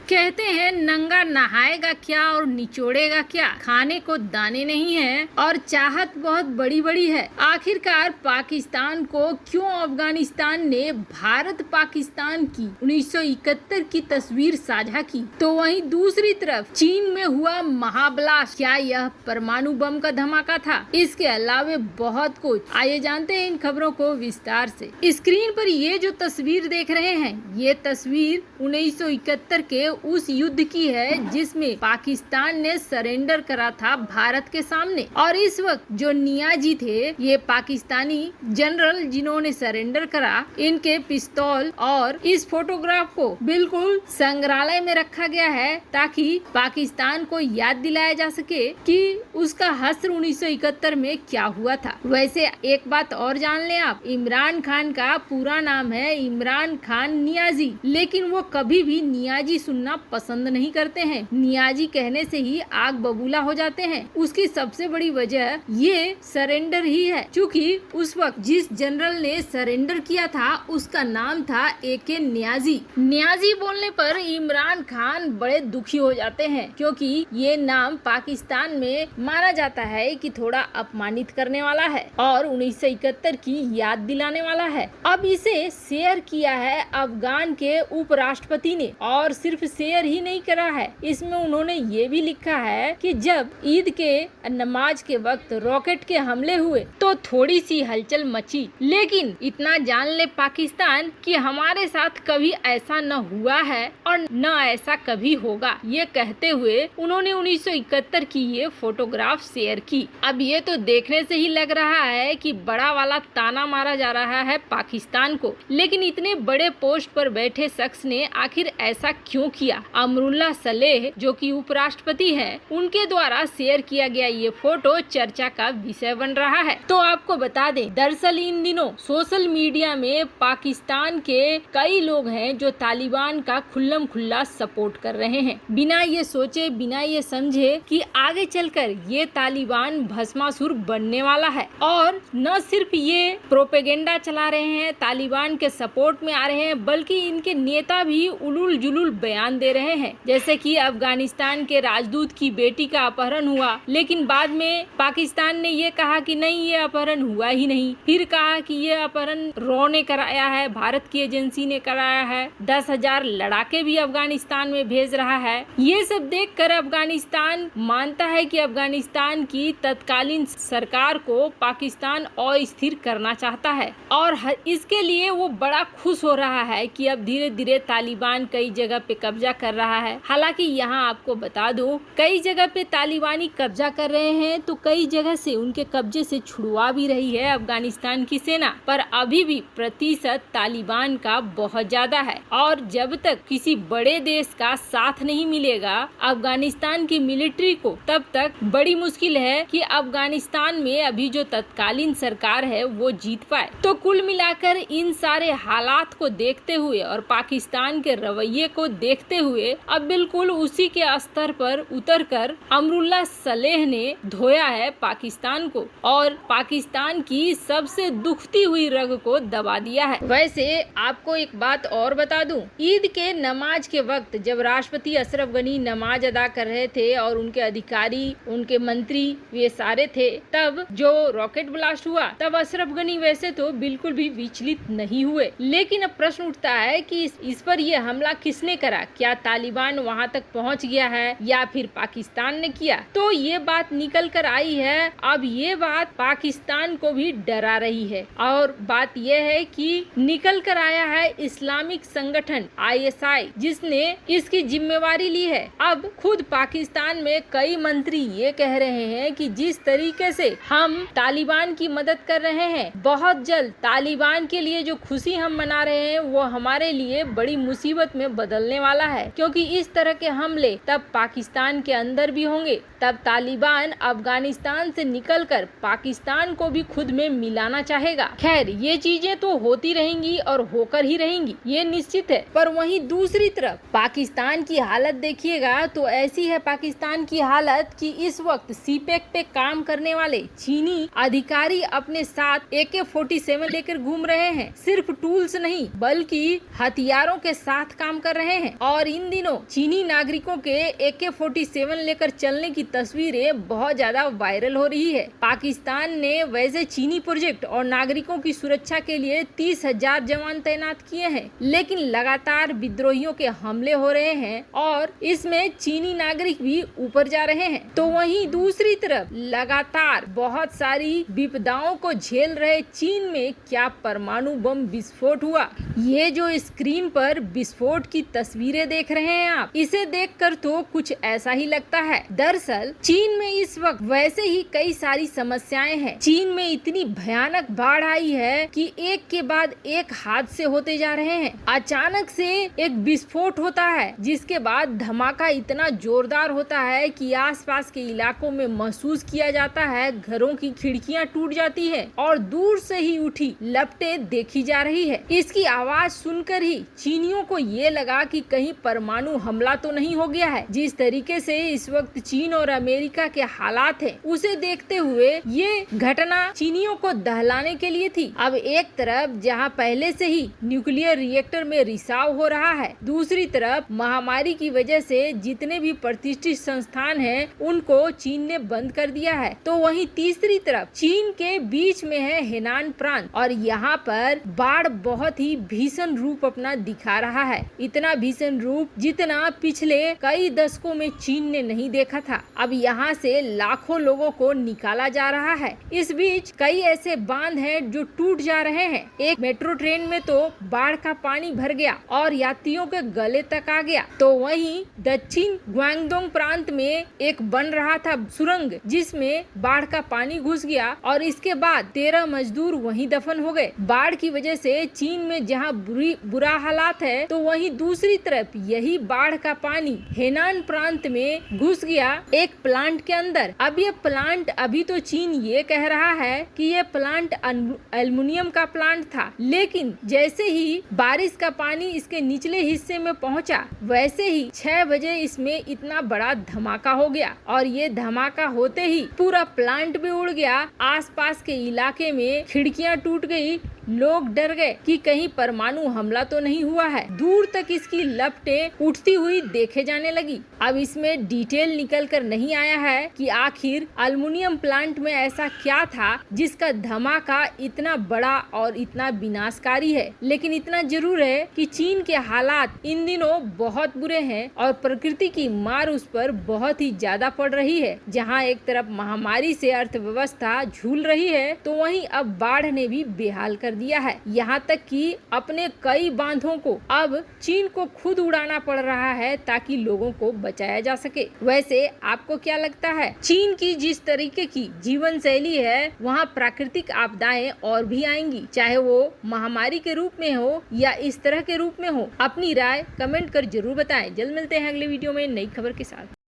कहते हैं नंगा नहाएगा क्या और निचोड़ेगा क्या, खाने को दाने नहीं है और चाहत बहुत बड़ी बड़ी है। आखिरकार पाकिस्तान को क्यों अफगानिस्तान ने भारत पाकिस्तान की 1971 की तस्वीर साझा की, तो वहीं दूसरी तरफ चीन में हुआ महाब्लास्ट, क्या यह परमाणु बम का धमाका था? इसके अलावे बहुत कुछ। आइए जानते हैं इन खबरों को विस्तार से। स्क्रीन पर ये जो तस्वीर देख रहे हैं, ये तस्वीर 1971 के उस युद्ध की है जिसमें पाकिस्तान ने सरेंडर करा था भारत के सामने। और इस वक्त जो नियाजी थे, ये पाकिस्तानी जनरल जिन्होंने सरेंडर करा, इनके पिस्तौल और इस फोटोग्राफ को बिल्कुल संग्रहालय में रखा गया है ताकि पाकिस्तान को याद दिलाया जा सके कि उसका हश्र 1971 में क्या हुआ था। वैसे एक बात और जान लें आप, इमरान खान का पूरा नाम है इमरान खान नियाजी, लेकिन वो कभी भी नियाजी सुनना पसंद नहीं करते हैं। नियाजी कहने से ही आग बबूला हो जाते हैं। उसकी सबसे बड़ी वजह ये सरेंडर ही है, क्योंकि उस वक्त जिस जनरल ने सरेंडर किया था उसका नाम था AK नियाजी। नियाजी बोलने पर इमरान खान बड़े दुखी हो जाते हैं, क्योंकि ये नाम पाकिस्तान में माना जाता है कि थोड़ा अपमानित करने वाला है और 1971 की याद दिलाने वाला है। अब इसे शेयर किया है अफगान के उपराष्ट्रपति ने, और सिर्फ शेयर ही नहीं करा है, इसमें उन्होंने ये भी लिखा है कि जब ईद के नमाज के वक्त रॉकेट के हमले हुए तो थोड़ी सी हलचल मची, लेकिन इतना जान ले पाकिस्तान कि हमारे साथ कभी ऐसा न हुआ है और न ऐसा कभी होगा। ये कहते हुए उन्होंने 1971 की ये फोटोग्राफ शेयर की। अब ये तो देखने से ही लग रहा है कि बड़ा वाला ताना मारा जा रहा है पाकिस्तान को, लेकिन इतने बड़े पोस्ट पर बैठे शख्स ने आखिर ऐसा क्यों किया? अमरुल्लाह सलेह जो कि उपराष्ट्रपति हैं, उनके द्वारा शेयर किया गया ये फोटो चर्चा का विषय बन रहा है। तो आपको बता दें, दरअसल इन दिनों सोशल मीडिया में पाकिस्तान के कई लोग हैं जो तालिबान का खुल्लम खुल्ला सपोर्ट कर रहे हैं, बिना ये सोचे, बिना ये समझे कि आगे चलकर ये तालिबान भस्मासुर बनने वाला है। और न सिर्फ ये प्रोपेगेंडा चला रहे हैं, तालिबान के सपोर्ट में आ रहे हैं, बल्कि इनके नेता भी उलूल जुलूल बयान दे रहे हैं। जैसे कि अफगानिस्तान के राजदूत की बेटी का अपहरण हुआ, लेकिन बाद में पाकिस्तान ने ये कहा कि नहीं, ये अपहरण हुआ ही नहीं। फिर कहा कि ये अपहरण रॉ ने कराया है, भारत की एजेंसी ने कराया है। 10,000 लड़ाके भी अफगानिस्तान में भेज रहा है। ये सब देखकर अफगानिस्तान मानता है कि अफगानिस्तान की तत्कालीन सरकार को पाकिस्तान अस्थिर करना चाहता है, और इसके लिए वो बड़ा खुश हो रहा है कि अब धीरे धीरे तालिबान कई जगह पे कब्जा कर रहा है। हालांकि यहाँ आपको बता दो, कई जगह पे तालिबानी कब्जा कर रहे हैं तो कई जगह से उनके कब्जे से छुड़वा भी रही है अफगानिस्तान की सेना, पर अभी भी प्रतिशत तालिबान का बहुत ज्यादा है। और जब तक किसी बड़े देश का साथ नहीं मिलेगा अफगानिस्तान की मिलिट्री को, तब तक बड़ी मुश्किल है कि अफगानिस्तान में अभी जो तत्कालीन सरकार है वो जीत पाए। तो कुल मिलाकर इन सारे हालात को देखते हुए और पाकिस्तान के रवैये को देखते हुए अब बिल्कुल उसी के स्तर पर उतरकर अमरुल्लाह सलेह ने धोया है पाकिस्तान को, और पाकिस्तान की सबसे दुखती हुई रग को दबा दिया है। वैसे आपको एक बात और बता दूं, ईद के नमाज के वक्त जब राष्ट्रपति अशरफ गनी नमाज अदा कर रहे थे और उनके अधिकारी, उनके मंत्री वे सारे थे, तब जो रॉकेट ब्लास्ट हुआ, तब अशरफ गनी वैसे तो बिल्कुल भी विचलित नहीं हुए। लेकिन अब प्रश्न उठता है कि इस पर यह हमला किसने करा? क्या तालिबान वहां तक पहुंच गया है या फिर पाकिस्तान ने किया? तो ये बात निकल कर आई है। अब ये बात पाकिस्तान को भी डरा रही है, और बात यह है कि निकल कर आया है इस्लामिक संगठन ISI, जिसने इसकी जिम्मेवारी ली है। अब खुद पाकिस्तान में कई मंत्री ये कह रहे हैं कि जिस तरीके से हम तालिबान की मदद कर रहे हैं, बहुत जल्द तालिबान के लिए जो खुशी हम मना रहे हैं वो हमारे लिए बड़ी मुसीबत में बदलने वाला है, क्योंकि इस तरह के हमले तब पाकिस्तान के अंदर भी होंगे, तब तालिबान अफगानिस्तान से निकलकर पाकिस्तान को भी खुद में मिलाना चाहेगा। खैर, ये चीजें तो होती रहेंगी और होकर ही रहेंगी, ये निश्चित है। पर वहीं दूसरी दूसरी तरफ पाकिस्तान की हालत देखिएगा तो ऐसी है पाकिस्तान की हालत कि इस वक्त सीपेक पे काम करने वाले चीनी अधिकारी अपने साथ AK-47 लेकर घूम रहे हैं। सिर्फ टूल्स नहीं बल्कि हथियारों के साथ काम कर रहे हैं और इन दिनों चीनी नागरिकों के AK-47 लेकर चलने की तस्वीरें बहुत ज्यादा वायरल हो रही है। पाकिस्तान ने वैसे चीनी प्रोजेक्ट और नागरिकों की सुरक्षा के लिए 30,000 जवान तैनात किए हैं, लेकिन लगातार विद्रोहियों के हमले हो रहे हैं और इसमें चीनी नागरिक भी ऊपर जा रहे हैं। तो वहीं दूसरी तरफ लगातार बहुत सारी विपदाओं को झेल रहे चीन में क्या परमाणु बम विस्फोट हुआ। ये जो स्क्रीन पर विस्फोट की तस्वीरें देख रहे हैं आप, इसे देखकर तो कुछ ऐसा ही लगता है। दरअसल चीन में इस वक्त वैसे ही कई सारी समस्याएं हैं। चीन में इतनी भयानक बाढ़ आई है कि एक के बाद एक हादसे होते जा रहे हैं। अचानक से एक विस्फोट होता है जिसके बाद धमाका इतना जोरदार होता है कि आसपास के इलाकों में महसूस किया जाता है घरों की खिड़कियां टूट जाती है और दूर से ही उठी लपटें देखी जा रही है। इसकी आवाज सुनकर ही चीनियों को ये लगा कि कहीं परमाणु हमला तो नहीं हो गया है। जिस तरीके से इस वक्त चीन और अमेरिका के हालात हैं, उसे देखते हुए ये घटना चीनियों को दहलाने के लिए थी। अब एक तरफ जहां पहले से ही न्यूक्लियर रिएक्टर में रिसाव हो रहा है, दूसरी तरफ महामारी की वजह से जितने भी प्रतिष्ठित संस्थान हैं उनको चीन ने बंद कर दिया है। तो वहीं तीसरी तरफ चीन के बीच में है हेनान प्रांत और यहाँ पर बाढ़ बहुत ही भीषण रूप अपना दिखा रहा है। इतना भीषण रूप जितना पिछले कई दशकों में चीन ने नहीं देखा था। अब यहाँ से लाखों लोगों को निकाला जा रहा है। इस बीच कई ऐसे बांध हैं जो टूट जा रहे हैं। एक मेट्रो ट्रेन में तो बाढ़ का पानी भर गया और यात्रियों के गले तक आ गया। तो वहीं दक्षिण ग्वांगडोंग प्रांत में एक बन रहा था सुरंग जिसमें बाढ़ का पानी घुस गया और इसके बाद 13 मजदूर वहीं दफन हो गए। बाढ़ की वजह से चीन में जहां बुरा हालात है, तो वहीं दूसरी तरफ यही बाढ़ का पानी हेनान प्रांत में घुस गया एक प्लांट के अंदर। अब ये प्लांट अभी तो चीन ये कह रहा है कि ये प्लांट एल्युमिनियम का प्लांट था, लेकिन जैसे ही बारिश का पानी इसके निचले हिस्से में पहुंचा, वैसे ही 6 बजे इसमें इतना बड़ा धमाका हो गया और ये धमाका होते ही पूरा प्लांट भी उड़ गया। आसपास के इलाके में खिड़कियां टूट गई। लोग डर गए कि कहीं परमाणु हमला तो नहीं हुआ है। दूर तक इसकी लपटें उठती हुई देखे जाने लगी। अब इसमें डिटेल निकल कर नहीं आया है कि आखिर एल्युमिनियम प्लांट में ऐसा क्या था जिसका धमाका इतना बड़ा और इतना विनाशकारी है। लेकिन इतना जरूर है कि चीन के हालात इन दिनों बहुत बुरे हैं और प्रकृति की मार उस पर बहुत ही ज्यादा पड़ रही है। जहाँ एक तरफ महामारी से अर्थव्यवस्था झूल रही है, तो वहीं अब बाढ़ ने भी बेहाल कर दिया है। यहाँ तक कि अपने कई बांधों को अब चीन को खुद उड़ाना पड़ रहा है ताकि लोगों को बचाया जा सके। वैसे आपको क्या लगता है, चीन की जिस तरीके की जीवन शैली है वहाँ प्राकृतिक आपदाएं और भी आएंगी, चाहे वो महामारी के रूप में हो या इस तरह के रूप में हो? अपनी राय कमेंट कर जरूर बताएं। जल्द मिलते हैं अगले वीडियो में नई खबर के साथ।